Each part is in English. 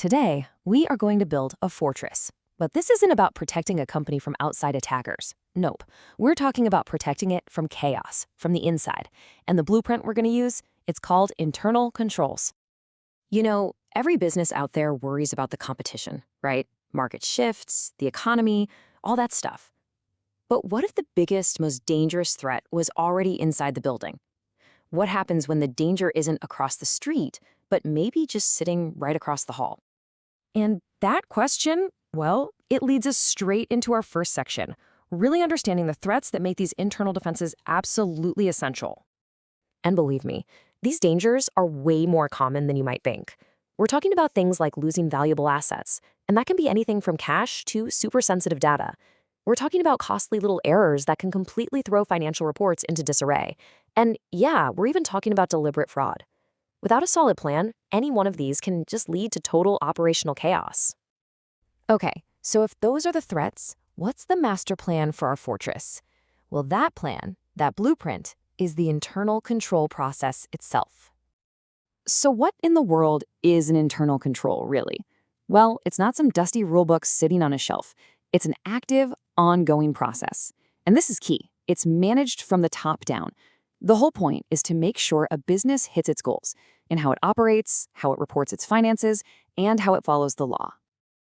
Today, we are going to build a fortress. But this isn't about protecting a company from outside attackers. Nope. We're talking about protecting it from chaos, from the inside. And the blueprint we're going to use, it's called internal controls. You know, every business out there worries about the competition, right? Market shifts, the economy, all that stuff. But what if the biggest, most dangerous threat was already inside the building? What happens when the danger isn't across the street, but maybe just sitting right across the hall? And that question, well, it leads us straight into our first section, really understanding the threats that make these internal defenses absolutely essential. And believe me, these dangers are way more common than you might think. We're talking about things like losing valuable assets, and that can be anything from cash to super sensitive data. We're talking about costly little errors that can completely throw financial reports into disarray. And yeah, we're even talking about deliberate fraud. Without a solid plan, any one of these can just lead to total operational chaos. Okay, so if those are the threats, what's the master plan for our fortress? Well, that plan, that blueprint, is the internal control process itself. So what in the world is an internal control, really? Well, it's not some dusty rulebook sitting on a shelf. It's an active, ongoing process. And this is key. It's managed from the top down. The whole point is to make sure a business hits its goals in how it operates, how it reports its finances, and how it follows the law.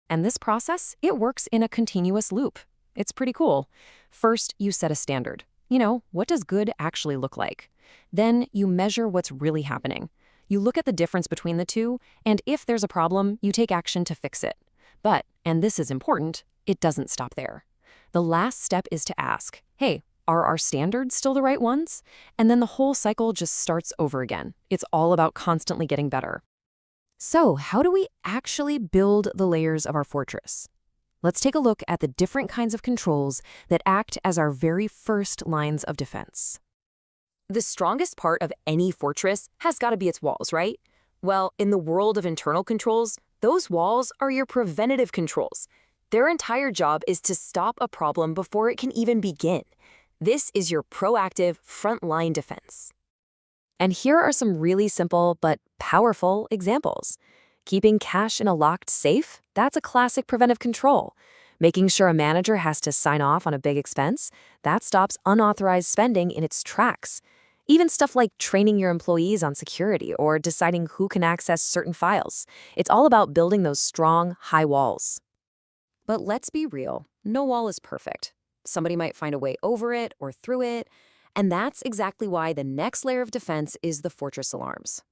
And this process, it works in a continuous loop. It's pretty cool. First, you set a standard. You know, what does good actually look like? Then you measure what's really happening. You look at the difference between the two, and if there's a problem, you take action to fix it. But, and this is important, it doesn't stop there. The last step is to ask, hey, are our standards still the right ones? And then the whole cycle just starts over again. It's all about constantly getting better. So how do we actually build the layers of our fortress? Let's take a look at the different kinds of controls that act as our very first lines of defense. The strongest part of any fortress has got to be its walls, right? Well, in the world of internal controls, those walls are your preventative controls. Their entire job is to stop a problem before it can even begin. This is your proactive frontline defense. And here are some really simple but powerful examples. Keeping cash in a locked safe, that's a classic preventive control. Making sure a manager has to sign off on a big expense, that stops unauthorized spending in its tracks. Even stuff like training your employees on security or deciding who can access certain files. It's all about building those strong, high walls. But let's be real, no wall is perfect. Somebody might find a way over it or through it, and that's exactly why the next layer of defense is the fortress alarms.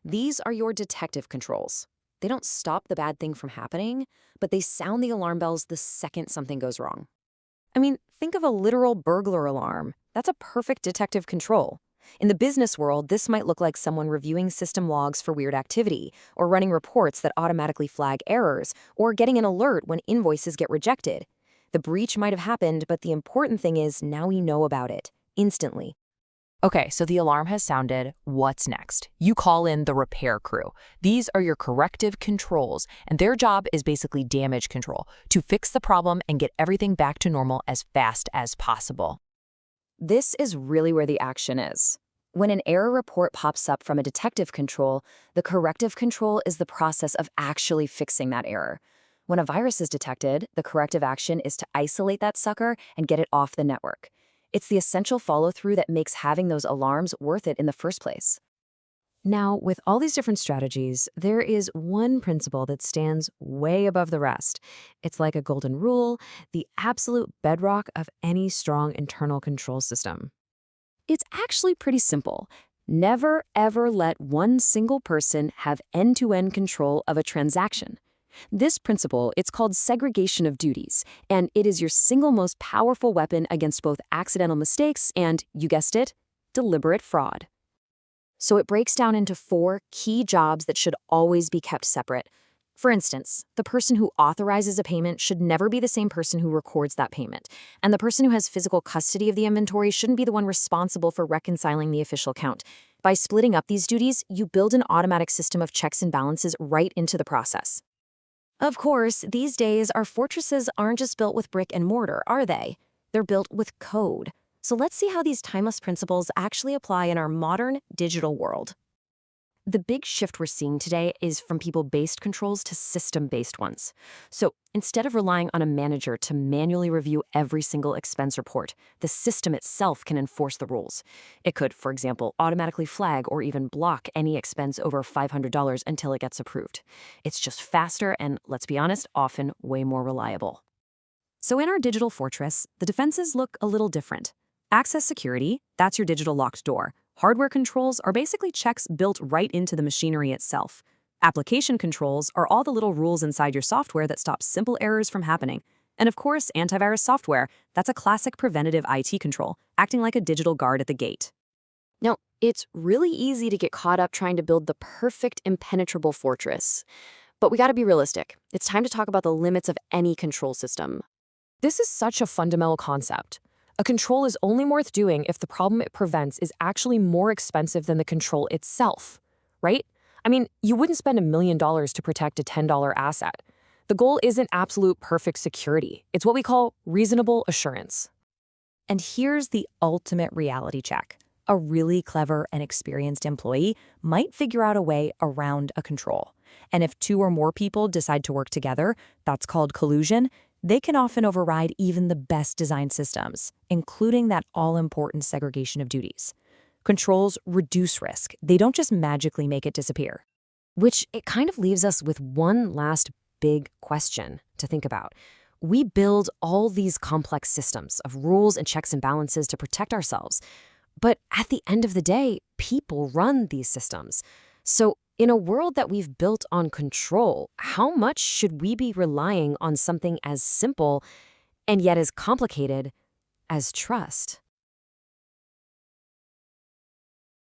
These are your detective controls. They don't stop the bad thing from happening, but they sound the alarm bells the second something goes wrong. I mean, think of a literal burglar alarm. That's a perfect detective control. In the business world, this might look like someone reviewing system logs for weird activity, or running reports that automatically flag errors, or getting an alert when invoices get rejected. The breach might have happened, but the important thing is now we know about it, instantly. Okay, so the alarm has sounded. What's next? You call in the repair crew. These are your corrective controls, and their job is basically damage control, to fix the problem and get everything back to normal as fast as possible. This is really where the action is. When an error report pops up from a detective control, the corrective control is the process of actually fixing that error. When a virus is detected, the corrective action is to isolate that sucker and get it off the network. It's the essential follow-through that makes having those alarms worth it in the first place. Now, with all these different strategies, there is one principle that stands way above the rest. It's like a golden rule, the absolute bedrock of any strong internal control system. It's actually pretty simple. Never, ever let one single person have end-to-end control of a transaction. This principle, it's called segregation of duties, and it is your single most powerful weapon against both accidental mistakes and, you guessed it, deliberate fraud. So it breaks down into 4 key jobs that should always be kept separate. For instance, the person who authorizes a payment should never be the same person who records that payment, and the person who has physical custody of the inventory shouldn't be the one responsible for reconciling the official count. By splitting up these duties, you build an automatic system of checks and balances right into the process. Of course, these days, our fortresses aren't just built with brick and mortar, are they? They're built with code. So let's see how these timeless principles actually apply in our modern digital world. The big shift we're seeing today is from people-based controls to system-based ones. So instead of relying on a manager to manually review every single expense report, the system itself can enforce the rules. It could, for example, automatically flag or even block any expense over $500 until it gets approved. It's just faster and, let's be honest, often way more reliable. So in our digital fortress, the defenses look a little different. Access security, that's your digital locked door. Hardware controls are basically checks built right into the machinery itself. Application controls are all the little rules inside your software that stop simple errors from happening. And of course, antivirus software, that's a classic preventative IT control, acting like a digital guard at the gate. Now, it's really easy to get caught up trying to build the perfect impenetrable fortress. But we gotta be realistic. It's time to talk about the limits of any control system. This is such a fundamental concept. A control is only worth doing if the problem it prevents is actually more expensive than the control itself, right? I mean, you wouldn't spend $1 million to protect a $10 asset. The goal isn't absolute perfect security. It's what we call reasonable assurance. And here's the ultimate reality check. A really clever and experienced employee might figure out a way around a control. And if 2 or more people decide to work together, that's called collusion, they can often override even the best designed systems, including that all-important segregation of duties. Controls reduce risk. They don't just magically make it disappear. Which it kind of leaves us with one last big question to think about. We build all these complex systems of rules and checks and balances to protect ourselves. But at the end of the day, people run these systems. So in a world that we've built on control, how much should we be relying on something as simple and yet as complicated as trust?